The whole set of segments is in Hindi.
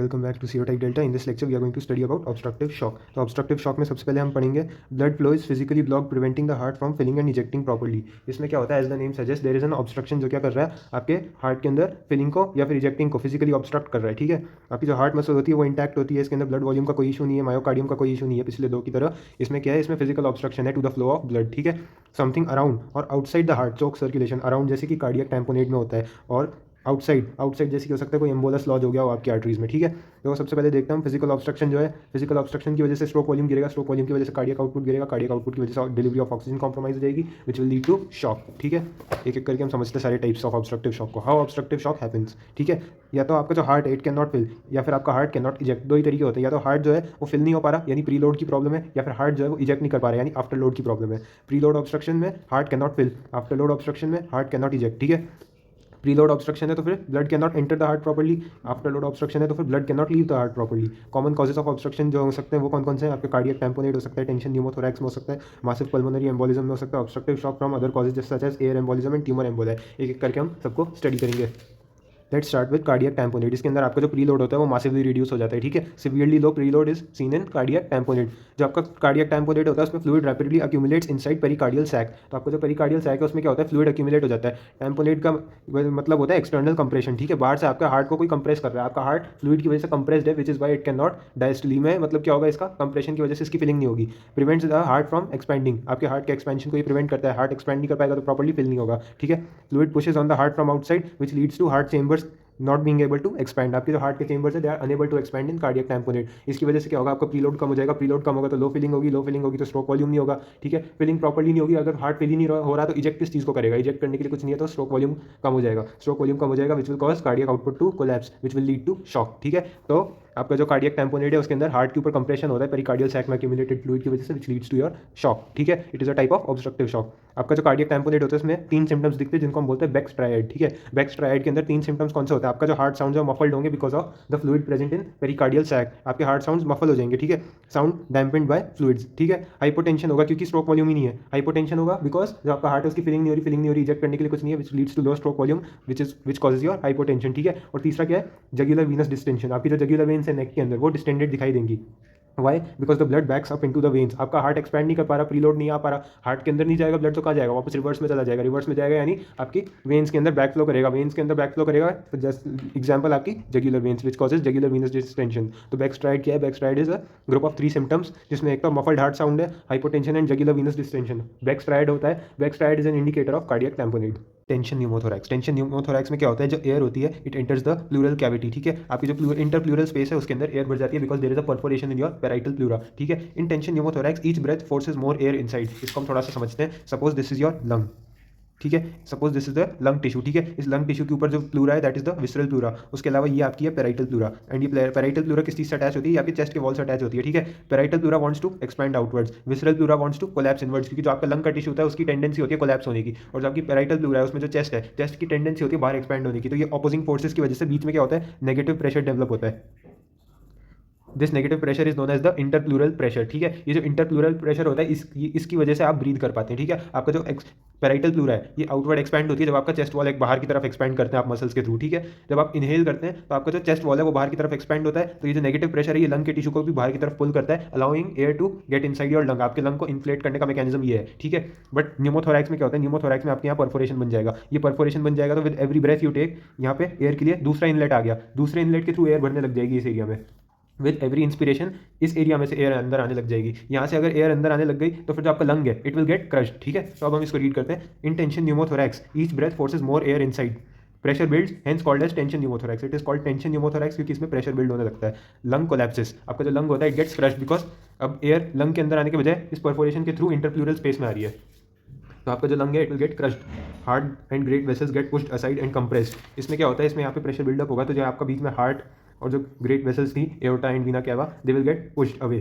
Welcome back to serotype delta. In this lecture we are going to study about obstructive shock. तो ऑब्स्ट्रक्टिव शॉक में सबसे पहले हम पढ़ेंगे blood flow is physically block preventing the heart from filling and ejecting properly. इसमें क्या होता है, as the name suggest there is an obstruction जो क्या कर रहा है, आपके हार्ट के अंदर फिलिंग को या फिर इजेक्टिंग को फिजिकली ऑब्स्ट्रक्ट कर रहा है। ठीक है, आपकी जो हार्ट मसल होती है वो इंटैक्ट होती है, इसके अंदर ब्लड वॉल्यूम का कोई इशू नहीं है, मायोकार्डियम का कोई इशू नहीं है पिछले दो की तरह। इसमें क्या है, इसमें फिजिकल ऑब्स्ट्रक्शन है to the flow of blood. ठीक है, समथिंग अराउंड और outside the heart choke circulation, around जैसे कि कार्डियक टैम्पोनेट में होता है, और आउटसाइड जैसे कि हो सकता है कोई एम्बोलस लॉज हो गया हो आपकी आर्टरीज में। ठीक है, तो सबसे पहले देखते हैं फिजिकल ऑब्स्ट्रक्शन जो है, फिजिकल ऑब्स्ट्रक्शन की वजह से स्ट्रोक वॉल्यूम गिरेगा, स्ट्रोक वॉल्यूम की वजह से कार्डियक आउटपुट गिरेगा, कार्डियक आउटपुट की वजह से डिलीवरी ऑफ ऑक्सीजन कॉम्प्रोमाइज हो जाएगी which will lead to shock. ठीक है, एक एक करके हम समझते हैं सारे टाइप्स ऑफ ऑब्स्ट्रक्टिव शॉक को, हाउ ऑब्स्ट्रक्टिव शॉक हैपेंस। ठीक है, या तो आपका जो हार्ट है इट कैन नॉट फिल, या फिर आपका हार्ट कैन नॉट इजेक्ट। दो ही तरीके होते हैं, या तो हार्ट जो है वो फिल नहीं हो पा रहा यानी प्री लोड की प्रॉब्लम है, या फिर हार्ट जो है वो इजेक्ट नहीं कर पा रहा यानी आफ्टर लोड की प्रॉब्लम है। प्री लोड ऑब्स्ट्रक्शन में heart cannot fill, afterload obstruction में हार्ट कैन नॉट इजेक्ट। ठीक है, प्री लोड ऑब्स्ट्रक्शन है तो फिर blood cannot enter the heart properly, afterload obstruction है तो फिर blood cannot leave the heart properly. Common causes of obstruction जो हो सकते हैं वो कौन कौन से हैं, आपके कार्डियक टैम्पोनेट हो सकता है, टेंशन न्यूमोथोरैक्स में हो सकता है, मासिव पल्मोनरी एम्बोलिज्म में हो सकता है, obstructive shock from other causes such as air embolism and tumour emboli है। एक एक करके हम सबको स्टडी करेंगे। Let's start with cardiac tamponade. इसके अंदर आपका जो प्री लोड होता है वो मासिवली रिड्यूस हो जाता है। ठीक है, severely low preload is seen in cardiac tamponade. जो आपका कार्डियक टैम्पोनेट होता है उसमें fluid rapidly accumulates inside pericardial sac. तो आपका जो पेरिकार्डियल सैक है उसमें क्या होता है, फ्लूइड अक्यूमुलेट हो जाता है। टैम्पोनेट का मतलब होता है एक्सटर्नल कंप्रेशन। ठीक है, बाहर से आपका हार्ट को कोई कंप्रेस कर रहा है, आपका हार्ट फ्लूइड की वजह से कंप्रेस्ड है which is why it can not diastole में, मतलब क्या होगा, इसका कंप्रेशन की वजह से इसकी फिलिंग नहीं होगी। Prevents the heart from expanding, आपके हार्ट के एक्सपेंशन को ये प्रिवेंट करता है, हार्ट एक्सपेंड नहीं कर पाएगा तो प्रॉपर्ली फिल नहीं होगा। ठीक है, fluid pushes on the heart from outside which leads to heart chambers not being able to expand. आपके जो हार्ट के चेंबर्स है they are unable to expand in cardiac tamponade. इसकी वजह से क्या होगा, आपका प्रीलोड कम हो जाएगा, प्रीलोड कम होगा तो लो फिलिंग होगी, लो फिलिंग होगी तो स्ट्रोक वॉल्यूम नहीं होगा। ठीक है, फिलिंग प्रॉपर्ली नहीं होगी, अगर हार्ट फिल ही नहीं हो रहा तो इजेक्ट किस चीज़ को करेगा, इजेक्ट करने के लिए कुछ नहीं है तो स्ट्रोक वॉल्यूम कम हो जाएगा, स्ट्रोक वॉल्यूम कम हो जाएगा which will cause cardiac output to collapse which will lead to shock. ठीक है, तो आपका जो कार्डियक टैम्पोनेट है उसके अंदर हार्ट के ऊपर कंप्रेशन होता है पेरिकार्डियल सैक में एक्यूमुलेटेड फ्लूइड की वजह से which leads to your shock. ठीक है, it is a type of obstructive shock. आपका जो कार्डियक टैम्पोनेट होता है उसमें तीन सिम्टम्स दिखते हैं जिनको हम बोलते हैं बेक्स ट्रायड। ठीक है, बेक्स ट्रायड के अंदर तीन सिम्टम्स कौन से होते हैं, आपका जो हार्ट साउंड जो मफल्ड होंगे because of the fluid present in pericardial sac, आपके हार्ट साउंड्स मफल हो जाएंगे। ठीक है, साउंड डैम्पेंड बाय फ्लूइड्स। ठीक है, हाइपोटेंशन होगा क्योंकि स्ट्रोक वॉल्यूम ही नहीं है, हाइपोटेंशन होगा बिकॉज जो आपका हार्ट है उसकी फिलिंग नहीं हो रही, इजेक्ट करने के लिए कुछ नहीं है which leads to low stroke volume which causes your hypotension. ठीक है, और तीसरा क्या है, जगुलर वीनस डिस्टेंशन, आपकी जो जगुलर वेन्स है नेक के अंदर वो डिस्टेंडेड दिखाई देंगी। Why, because the blood backs up into the veins. आपका हार्ट एक्सपैंड नहीं कर पा रहा, प्रीलोड नहीं आ पा रहा, हार्ट के अंदर नहीं जाएगा ब्लड तो कहाँ जाएगा, वापस रिवर्स में चला जाएगा, रिवर्स में जाएगा यानी आपकी वेन्स के अंदर बैक फ्लो करेगा, वेन्स के अंदर बैक फ्लो करेगा। तो जस्ट एग्जांपल आपकी jugular veins which causes jugular venous distension. तो बैकस्ट्राइड क्या है, Beck's triad is a group of 3 symptoms जिसमें एक तो मफल्ड हार्ट साउंड है, hypotension and jugular venous distension. Beck's triad होता है, Beck's triad is an indicator of cardiac tamponade. Tension pneumothorax, tension pneumothorax में क्या होता है, जो एयर होती है it enters the pleural cavity. ठीक है, आपकी जो इंटरप्लूरल स्पेस है उसके अंदर एयर भर जाती है because there is a perforation in your parietal pleura. ठीक है, in tension pneumothorax each breath forces more air inside. इसको हम थोड़ा सा समझते हैं। Suppose this is your lung. ठीक है, suppose this is the lung tissue. ठीक है, इस लंग टिश्यू के ऊपर जो प्लूरा है that is the visceral pleura, उसके अलावा ये आपकी है पेराइटल प्लूरा। एंड ये पेराइटल प्लूरा किस चीज से अटैच होती है, आपकी चेस्ट के वॉल से अटैच होती है। ठीक है, parietal pleura wants to expand outwards, visceral pleura wants to collapse inwards, क्योंकि जो आपका लंग का टिश्यू होता है उसकी टेंडेंसी होती है कोलैप्स होने की, और जो आपकी पेराइटल प्लूरा है उसमें जो चेस्ट है, चेस्ट की टेंडेंसी होती है बाहर एक्सपैंड होने की। तो ये ऑपोजिंग फोर्सेस की वजह से बीच में क्या होता है, नेगेटिव प्रेशर डेवलप होता है। This negative pressure is known as the interpleural pressure. ठीक है, ये जो इंटरप्लूरल प्रेशर होता है इसकी वजह से आप ब्रीथ कर पाते हैं। ठीक है, आपका जो पेराइटल प्लूरा है ये आउटवर्ड एक्सपैंड होती है जब आपका चेस्ट वॉल एक बाहर की तरफ एक्सपैंड करते हैं आप मसल्स के थ्रू। ठीक है, जब आप इनहेल करते हैं तो आपका जो चेस्ट वॉल है वो बाहर की तरफ एक्सपैंड होता है, तो ये जो नेगेटिव प्रेशर है ये लंग के टिश्यू को भी बाहर की तरफ पुल करता है, allowing air to get inside your lung. आपके लंग को इन्फ्लेट करने का मैकेनिज्म ये है। ठीक है, बट न्यूमोथोरैक्स में क्या होता है, न्यूमोथोरैक्स में आपके यहाँ परफोरेशन बन जाएगा, ये परफोरेशन बन जाएगा तो with every breath you take यहाँ पे एयर के लिए दूसरा इनलेट आ गया, दूसरे इनलेट के थ्रू एयर भरने लग जाएगी इस एरिया में। विद एवरी इंस्पिरेशन इस एरिया में से एयर अंदर आने लग जाएगी। यहाँ से अगर एयर अंदर आने लग गई तो फिर जो आपका लंग है इट विल गेट क्रश्ड। ठीक है, तो अब हम इसको रीड करते हैं। In tension pneumothorax each breath forces more air inside, pressure builds hence called as tension pneumothorax. It is called tension pneumothorax क्योंकि इसमें प्रेशर बिल्ड होने लगता है। लंग कोलैप्सिस, आपका जो लंग होता है इट गेट्स क्रश्ड बिकॉज अब एयर लंग के अंदर आने के बजाय इस परफोरेशन के थ्रू इंटरप्लूरल स्पेस में आ रही है, तो आपका जो लंग है it will get crushed. Heart and great vessels get pushed aside and compressed. इसमें क्या होता है, इसमें यहाँ पे प्रेशर बिल्डअप होगा तो जो आपका बीच में हार्ट और जो ग्रेट वेसल्स थी aorta and Veena cava they will get pushed away.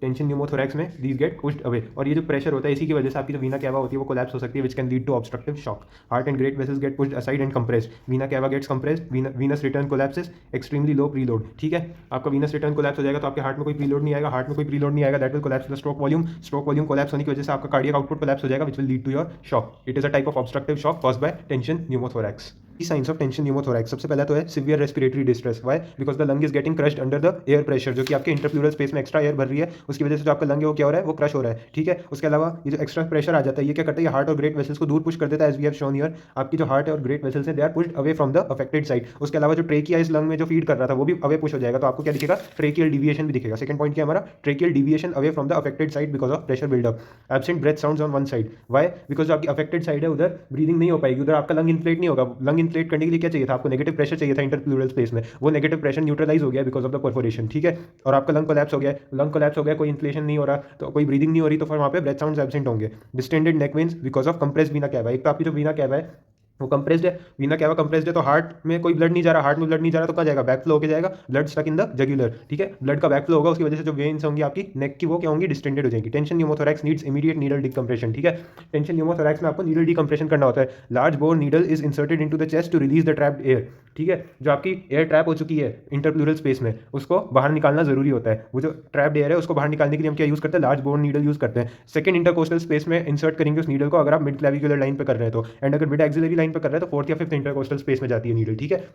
Tension pneumothorax में दीज गेट पुश्ड अवे, और ये जो प्रेशर होता है इसी की वजह से आपकी जो वीना कैवा होती है वो कोलैप्स हो सकती है which can lead to obstructive shock. Heart and great vessels get pushed aside and compressed, vena cava gets compressed, venous return collapses, extremely low preload. ठीक है, आपका वीनस रिटर्न कोलैप्स हो जाएगा तो आपके हार्ट में कोई प्रीलोड नहीं आएगा, हार्ट में कोई प्रीलोड नहीं आएगा that will collapse the stroke volume, stroke volume collapse होने की वजह से आपका कार्डियक आउटपुट कोलैप्स हो जाएगा which will lead to your shock. It is a type of obstructive shock caused by tension pneumothorax. Signs of tension pneumothorax, सबसे पहला तो है severe respiratory distress. Why? Because the lung is getting crushed under the air pressure, जो कि आपके इंटरप्लूरल स्पेस में एक्स्ट्रा एयर भर रही है, उसकी वजह से जो आपका लंग है वो क्या हो रहा है, वो क्रश हो रहा है। ठीक है, उसके अलावा ये जो एक्स्ट्रा प्रेशर आ जाता है, ये क्या करता है, ये हार्ट और ग्रेट वेसल्स को दूर पुश कर देता है। As we have shown here, आपकी जो हार्ट और ग्रेट वेसल्स है they are pushed away from the affected side. उसके अलावा जो ट्रेकिया इस लंग में जो फीड कर रहा था वो भी अवे पुश हो जाएगा, तो आपको क्या दिखेगा, ट्रेकियल डिविएशन भी दिखेगा। सेकंड पॉइंट क्या हमारा, tracheal deviation away from the affected side because of pressure buildup. Absent breath sounds on one side. Why? Because जो आपकी अफेक्टेड साइड है उधर ब्रीदिंग नहीं हो पाएगी, उधर आपका लंग इन्फ्लेट नहीं होगा। लंग इन्फ्लेट करने के लिए क्या चाहिए था आपको, नेगेटिव प्रेशर चाहिए था इंटरप्लूरल स्पेस में, वो नेगेटिव प्रेशर न्यूट्रलाइज हो गया बिकॉज ऑफ द परफोरेशन। ठीक है, और आपका लंग कोलैप्स हो गया, लंग कोलैप्स हो गया, कोई इन्फ्लेशन नहीं हो रहा, तो कोई ब्रीदिंग नहीं हो रही, तो फिर वहाँ पे ब्रेथ साउंड्स एब्सेंट होंगे। Distended neck veins because of compressed vena cava. एक तो आपकी जो वीना कैवा है वो कंप्रेस्ड है, वीना कैवा कंप्रेस्ड है, तो हार्ट में कोई ब्लड नहीं जा रहा, हार्ट में ब्लड नहीं जा रहा तो कहाँ जाएगा, बैक फ्लो होकर जाएगा, ब्लड स्टक इन द जगुलर। ठीक है, ब्लड का बैक फ्लो होगा, उसकी वजह से जो वेन्स होंगी आपकी नेक की वो क्या होंगी, डिस्टेंडेड हो जाएंगी। Tension pneumothorax needs immediate needle decompression. ठीक है, टेंशन न्यूमोथोरैक्स में आपको नीडल डिकम्प्रेशन करना होता है। Large bore needle is inserted into the chest to release the trapped air. ठीक है, जो आपकी एयर ट्रैप हो चुकी है इंटरप्लूरल स्पेस में, उसको बाहर निकालना जरूरी होता है। वो जो ट्रैप्ड एयर है उसको बाहर निकालने के लिए हम क्या यूज करते हैं, लार्ज बोर नीडल यूज करते हैं। सेकंड इंटरकोस्टल स्पेस में इंसर्ट करेंगे उस नीडल को, अगर आप मिड क्लेविकुलर लाइन पे कर रहे हैं तो, एंड अगर मिड एक्सिलरी लाइन पे कर रहे हैं तो फोर्थ या फिफ्थ इंटरकोस्टल स्पेस में जाती है नीडल। ठीक है,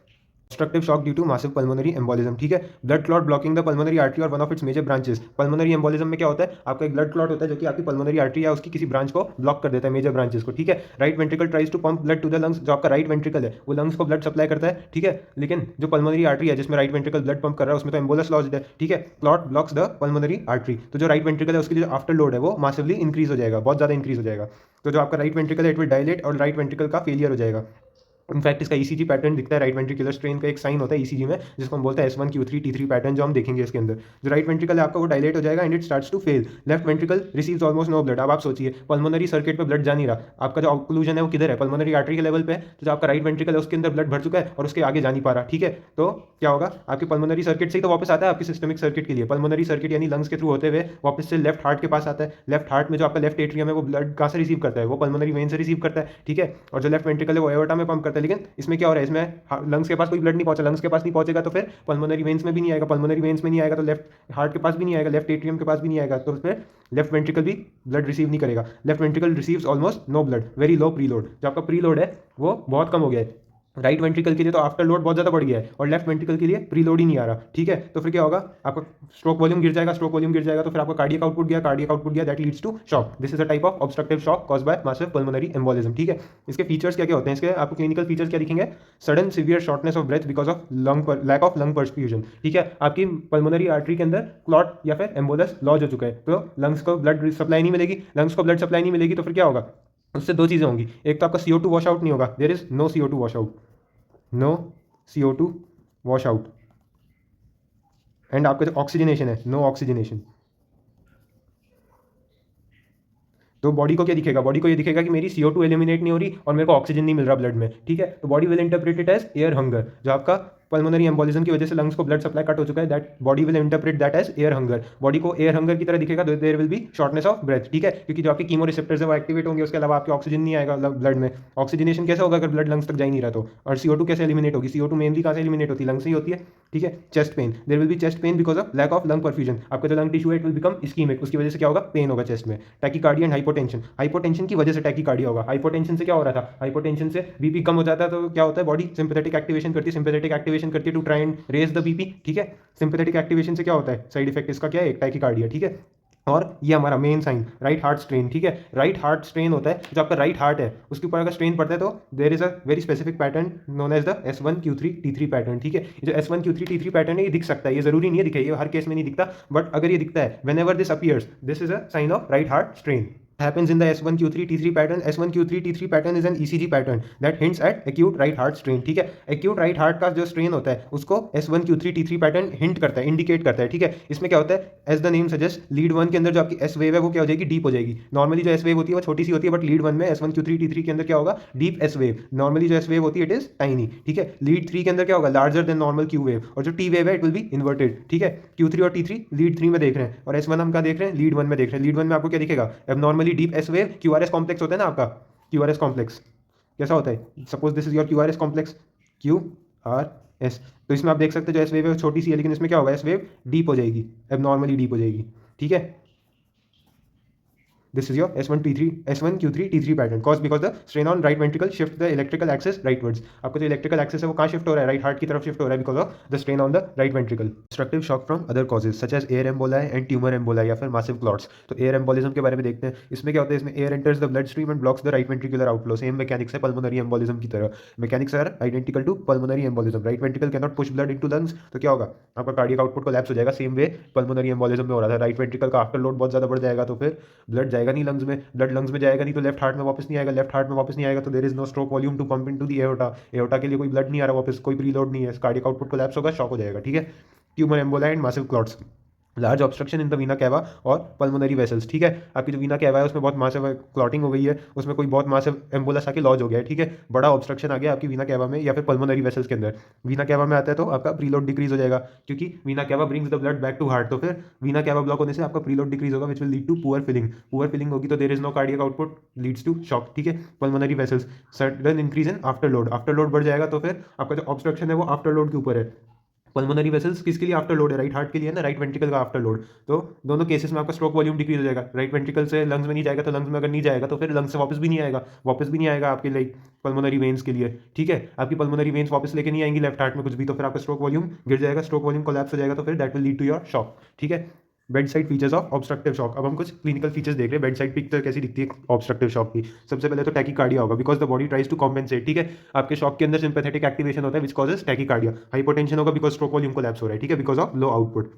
obstructive shock due to massive pulmonary embolism। ठीक है, blood clot blocking the pulmonary artery और one of its major branches. Pulmonary embolism में क्या होता है, आपका एक ब्लड क्लॉट होता है जो कि आपकी पल्मोनरी आर्टरी या उसकी किसी ब्रांच को ब्लॉक कर देता है, मेजर ब्रांचेस को। ठीक है, right ventricle tries to pump blood to the lungs, जो आपका राइट वेंट्रिकल है वो लंग्स को ब्लड सप्लाई करता है। ठीक है, लेकिन जो पल्मोनरी आर्टरी है जिसमें राइट वेंट्रिकल ब्लड पंप कर रहा है उसमें तो एम्बोलस लॉज्ड है। ठीक है, clot blocks the pulmonary artery, तो जो राइट वेंट्रिकल है उसके लिए आफ्टर लोड है वो मासिवली इंक्रीज हो जाएगा, बहुत ज़्यादा इंक्रीज हो जाएगा। तो जो आपका राइट वेंट्रिकल है इट विल डायलेट और राइट वेंट्रिकल का फेलियर हो जाएगा। इनफैक्ट इसका ईसीजी पैटर्न दिखता है, राइट वेंट्रिकुलर स्ट्रेन का एक साइन होता है ईसीजी में, जिसको हम बोलते हैं S1Q3 T3 पैटर्न, जो हम देखेंगे इसके अंदर। जो राइट वेंट्रिकल है आपका वो डायलेट हो जाएगा and it starts to fail. Left ventricle receives almost no blood. अब आप सोचिए पल्मोनरी सर्किट पे ब्लड जा नहीं रहा, आपका जो ऑक्लूजन है वो किधर है, पल्मोनरी आर्टरी के लेवल पे है, तो जो आपका राइट वेंट्रिकल है उसके अंदर ब्लड भर चुका है और उसके आगे जा नहीं पा रहा। ठीक है, तो क्या होगा, आपकी पल्मोनरी सर्किट से ही तो वापस आता है आपकी सिस्टमिक सर्किट के लिए। पल्मोनरी सर्किट यानी लंग्स के थ्रू होते हुए वापस से लेफ्ट हार्ट के पास आता है। लेफ्ट हार्ट में जो आपका लेफ्ट एट्रियम है वो ब्लड कहाँ से रिसीव करता है, वो पल्मोनरी वेन से रिसीव करता है। ठीक है, और जो लेफ्ट वेंट्रिकल है वो एओर्टा में पंप करता है। लेकिन इसमें क्या हो रहा है, इसमें लंग्स के पास कोई ब्लड नहीं पहुंचा, लंग्स के पास नहीं पहुंचेगा तो फिर पल्मोनरी वेन्स में भी नहीं आएगा, पल्मोनरी वेन्स में नहीं आएगा तो लेफ्ट हार्ट के पास भी नहीं आएगा, लेफ्ट एट्रियम के पास भी नहीं आएगा, तो फिर लेफ्ट वेंट्रिकल भी ब्लड रिसीव नहीं करेगा। Left ventricle receives almost no blood, very low preload, जो आपका प्रीलोड है वो बहुत कम हो गया है। राइट वेंट्रिकल के लिए तो आफ्टर लोड बहुत ज़्यादा बढ़ गया है और लेफ्ट वेंट्रिकल के लिए प्रीलोड ही नहीं आ रहा। ठीक है, तो फिर क्या होगा, आपका स्ट्रोक वॉल्यूम गिर जाएगा, स्ट्रोक वॉल्यूम गिर जाएगा तो फिर आपका कार्डियक आउटपुट गया, कार्डियक आउटपुट गया, that leads to shock. This is a type of obstructive shock caused by massive pulmonary embolism. ठीक है, इसके फीचर्स क्या क्या होते हैं, इसके आपको क्लिनिकल फीचर्स क्या दिखेंगे, sudden severe shortness of breath because of lack of lung perfusion. ठीक है, आपकी पल्मोनरी आर्टरी के अंदर क्लॉट या फिर एम्बोलस लॉज हो चुका है, तो लंग्स को ब्लड सप्लाई नहीं मिलेगी, लंग्स को ब्लड सप्लाई नहीं मिलेगी तो फिर क्या होगा, उससे दो चीज़ें होंगी। एक तो आपका CO2 वॉश आउट नहीं होगा, there is no CO2 wash out, no CO2 wash out, and आपका जो ऑक्सीजनेशन है, नो ऑक्सीजनेशन। तो बॉडी को क्या दिखेगा, बॉडी को ये दिखेगा कि मेरी CO2 एलिमिनेट नहीं हो रही और मेरे को ऑक्सीजन नहीं मिल रहा ब्लड में। ठीक है, तो body will interpret it as air hunger. जो आपका पल्मोनरी एम्बोलिज्म की वजह से लंग्स को ब्लड सप्लाई कट हो चुका है, that body will interpret that as air hunger. Body को एयर हंगर की तरह दिखेगा, there will be shortness of breath. ठीक है, क्योंकि जो आपके कीमो रिसेप्टर्स है वो एक्टिवेट होंगे, उसके अलावा आपके ऑक्सीजन नहीं आएगा ब्लड में। ऑक्सीजनेशन कैसे होगा अगर ब्लड लंग्स तक जा ही नहीं रहा तो, और CO2 कैसे एलिमिनेट होगी, CO2 मेनली कहाँ से एलिमिनेट होती है, लंग्स से ही होती है। ठीक है, chest pain, there will be chest pain because of lack of lung perfusion. आपका जो लंग टिश्यू है इट विल बिकम इस्कीमिक, उसकी वजह से क्या होगा, पेन होगा चेस्ट में। टैकीकार्डिया एंड हाइपोटेंशन, हाइपोटेंशन की वजह से टैकीकार्डिया होगा। हाइपोटेंशन से क्या हो रहा था, हाइपोटेंशन से बीपी कम हो जाता है, तो क्या होता है, बॉडी सिंपैथेटिक एक्टिवेशन करती है, सिंपैथेटिक एक्टिवेशन करती है to try and raise the BP. ठीक है, सिंपैथेटिक एक्टिवेशन से क्या होता है, साइड इफेक्ट इसका क्या है, एक टैकीकार्डिया। ठीक है, और ये हमारा main sign right heart strain. ठीक है, राइट हार्ट स्ट्रेन होता है, जो आपका राइट हार्ट है उसके ऊपर अगर स्ट्रेन पड़ता है तो there is a very specific pattern known as the S1Q3 T3 pattern. ठीक है, ये जो S1Q3 T3 पैटर्न है ये दिख सकता है, ये जरूरी नहीं है दिखे, ये हर केस में नहीं दिखता, बट अगर ये दिखता है whenever this appears this is a sign of right heart strain happens in the S1Q3 T3 pattern. S1Q3 T3 pattern is an ECG pattern that hints at acute right heart strain. ठीक है, acute right heart का जो strain होता है उसको S1Q3 T3 pattern hint करता है, indicate करता है। ठीक है, इसमें क्या होता है, as the name suggests lead 1 के अंदर जो आपकी S wave है वो क्या हो जाएगी, deep हो जाएगी। नॉर्मली जो S wave होती है वो छोटी सी होती है, बट lead 1 में S1Q3 T3 के अंदर क्या होगा, deep S wave। नॉर्मली जो S wave होती है it is tiny। ठीक है, lead 3 के अंदर क्या होगा, larger than normal Q wave, और जो T wave है it will be inverted। ठीक है, Q3 और T3 lead 3 में देख रहे हैं और S1 हम क्या देख रहे हैं, lead 1 में देख रहे हैं। lead 1 में आपको क्या दिखेगा, abnormally deep S wave। QRS complex होता है ना आपका, QRS कॉम्प्लेक्स कैसा होता है, suppose this is your QRS complex, QRS, तो इसमें आप देख सकते हो जो एस वेव है छोटी सी है, लेकिन इसमें क्या होगा, एस वेव डीप हो जाएगी, एबनॉर्मली डीप हो जाएगी। ठीक है, This is your S1 Q3 T3 pattern caused because the strain on right ventricle shift the electrical axis rightwards. आपका जो electrical axis है वो कहाँ shift हो रहा है? राइट हार्ट की तरफ शिफ्ट हो रहा है because of the strain on the right ventricle. Obstructive shock from other causes such as air emboli and tumor emboli या फिर massive clots. तो air embolism के बारे में देखते हैं. इसमें क्या होता है? इसमें air enters the blood stream and blocks the right ventricular outflow. Same mechanics है pulmonary embolism की तरह. Mechanics are identical to pulmonary embolism. Right ventricle cannot push blood into lungs. तो क्या होगा? आपका cardiac output collapse हो जाएगा. Same way pulmonary embolism में हो रहा था. Right ventricle का after load बहुत ज़्यादा बढ़ जाएगा तो फिर ब्लड जाएगा नहीं लंग्स में, ब्लड लंग्स में जाएगा नहीं तो लेफ्ट हार्ट में वापस नहीं आएगा, लेफ्ट हार्ट में वापस नहीं आएगा तो there is no stroke volume to pump into the aorta, aorta के लिए कोई ब्लड नहीं आ रहा वापस, कोई प्रीलोड नहीं है, कार्डियक आउटपुट कोलैप्स होगा, शॉक हो जाएगा. ठीक है. Tumour emboli and massive clots, large obstruction in the vena cava और पल्मोनरी वेसल्स. ठीक है. आपकी जो वीना कैवा है उसमें बहुत मासिव क्लॉटिंग हो गई है, उसमें कोई बहुत मासिव एम्बोलस आके लॉज हो गया है. ठीक है. बड़ा ऑब्स्ट्रक्शन आ गया आपकी वीना कैवा में या फिर पल्मोनरी वेसल्स के अंदर. वीना कैवा में आता है तो आपका प्रीलोड डिक्रीज हो जाएगा क्योंकि vena cava brings the blood back to heart. तो फिर वीना कैवा ब्लॉक होने से आपका प्रीलोड डिक्रीज होगा which will lead to poor filling. Poor filling होगी तो there is no cardiac output, leads to shock. ठीक है. Pulmonary vessels, sudden increase in afterload, afterload बढ़ जाएगा तो फिर आपका जो ऑब्स्ट्रक्शन है वो आफ्टर लोड के ऊपर है. पल्मोनरी वेसल्स किसके लिए आफ्टर लोड है? राइट हार्ट के लिए ना, राइट वेंट्रिकल का आफ्टर लोड. तो दोनों केसेस में आपका स्ट्रोक वॉल्यूम डिक्रीज हो जाएगा. राइट वेंट्रिकल से लंग्स में नहीं जाएगा तो लंग्स में अगर नहीं जाएगा तो फिर लंग्स से वापस भी नहीं आएगा, वापस भी नहीं आएगा आपके लाइक पल्मोनरी वेन्स के लिए. ठीक है. आपकी पल्मोनरी वेन्स वापस लेके नहीं आएंगी लेफ्ट हार्ट में कुछ भी, तो फिर आपका स्ट्रोक वॉल्यूम गिर जाएगा, स्ट्रोक वॉल्यूम कोलैप्स हो जाएगा तो फिर that will lead to your shock. ठीक है. Bedside features of obstructive shock. अब हम कुछ क्लिनिकल फीचर्स देख रहे हैं. बेड साइड पिक्चर कैसी दिखती है ऑब्स्ट्रक्टिव शॉक की? सबसे पहले तो टैकीकार्डिया होगा because the body tries to compensate. ठीक है. आपके शॉक के अंदर सिंपैथेटिक एक्टिवेशन होता है विच कॉजेस टैकीकार्डिया. हाइपोटेंशन होगा बिकॉज स्ट्रोक वॉल्यूम कोलैप्स हो रहा है. ठीक है. Because of low output.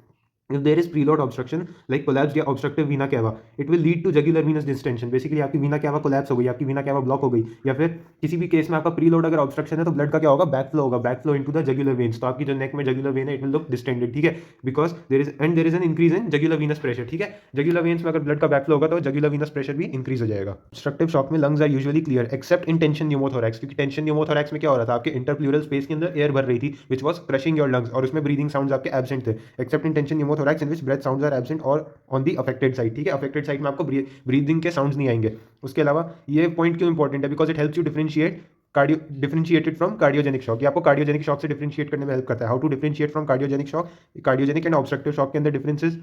If there is preload obstruction like collapsed या obstructive vena cava, it will lead to jugular venous distension. Basically आपकी वीना कैवा कोलैप्स हो गई, आपकी वीना कैवा ब्लॉक हो गई, या फिर किसी भी केस में आपका प्रीलोड अगर ऑब्स्ट्रक्शन है तो ब्लड का क्या होगा? बैक फ्लो होगा, back flow into the jugular veins. तो आपकी जो नेक में जुगुलर वेन है इट विल लुक डिस्टेंडेड. ठीक है. Because there is an increase in jugular venous pressure. ठीक है. जुगुलर वेन्स में अगर ब्लड का बैक फ्लो होगा तो जुगुलर वीनस प्रेशर भी इंक्रीज हो जाएगा. ऑब्स्ट्रक्टिव शॉक में lungs are usually clear except in tension pneumothorax, क्योंकि टेंशन न्यूमोथोरैक्स में क्या हो रहा था? आपके इंटरप्लूरल स्पेस के अंदर एयर भर रही थी which was crushing your lungs और उसमें ब्रीदिंग साउंड्स आपके एब्सेंट थे. Except in tension pneumothorax in which breath sounds are absent और ऑन दी अफेक्टेड साइड. ठीक है. अफेक्टेड साइड में आपको ब्रीदिंग के साउंड्स नहीं आएंगे. उसके अलावा ये पॉइंट क्यों इंपॉर्टेंट है? Because it helps you differentiated from cardiogenic shock. ये आपको कार्डियोजेनिक शॉक से डिफरेंशिएट करने में हेल्प करता है. How to differentiate from cardiogenic shock? Cardiogenic and obstructive shock के अंदर डिफरेंसेस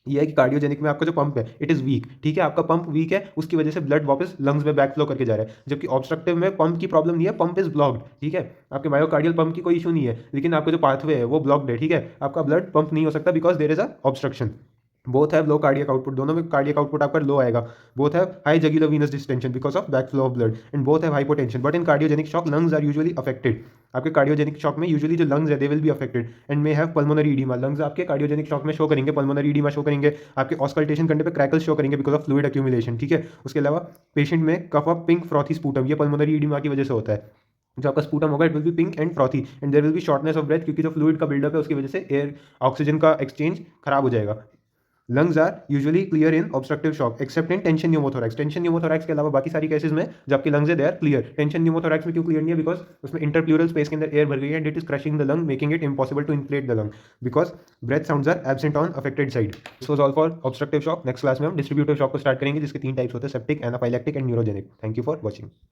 ये है कि कार्डियोजेनिक में आपका जो पंप है इट इज वीक. ठीक है. आपका पंप वीक है, उसकी वजह से ब्लड वापस लंग्स में बैक फ्लो करके जा रहा है, जबकि ऑब्स्ट्रक्टिव में पंप की प्रॉब्लम नहीं है, पंप इज ब्लॉक्ड. ठीक है. आपके मायोकार्डियल पंप की कोई इशू नहीं है, लेकिन आपका जो पाथवे है वो ब्लॉक्ड है. ठीक है. आपका ब्लड पंप नहीं हो सकता because there is a obstruction. Both have low cardiac output, दोनों में कार्डियक आउटपुट आपका लो आएगा. Both have high jugular venous distension because of back flow of blood and both have hypotension. But in cardiogenic shock lungs are usually affected. आपके कार्डियोजेनिक शॉक में यूजुअली जो लंग्स है they will be affected and may have pulmonary oedema. Lungs आपके कार्डियोजेनिक शॉक में शो करेंगे, पल्मोनरी इडीमा शो करेंगे, आपके ऑस्कल्टेशन करने पे क्रैकल शो करेंगे बिकॉज ऑफ फ्लूइड एक्यूमुलेशन. ठीक है. उसके अलावा पेशेंट में cough of pink frothy sputum, ये पल्मोनरी इडीमा की वजह से होता है. जो आपका स्पूटम होगा it will be pink and frothy and there will be shortness of breath, क्योंकि जो फ्लूइड का बिल्डअप है उसकी वजह से एयर ऑक्सीजन का एक्सचेंज खराब हो जाएगा. Lungs are usually clear in obstructive shock except in tension pneumothorax. Tension pneumothorax के अलावा बाकी सारी केसेस में जो आपकी लंग्स है they are clear. Tension pneumothorax में क्यों क्लियर नहीं है? बिकॉज उसमें इंटरप्लूरल स्पेस के अंदर एयर भर गई है and it is crushing the lung making it impossible to inflate the lung because breath sounds are absent on affected side. This was all for obstructive shock. Next class में हम डिस्ट्रीब्यूटिव शॉक को स्टार्ट करेंगे जिसके 3 टाइप्स होते हैं, septic, anaphylactic and neurogenic. Thank you for watching.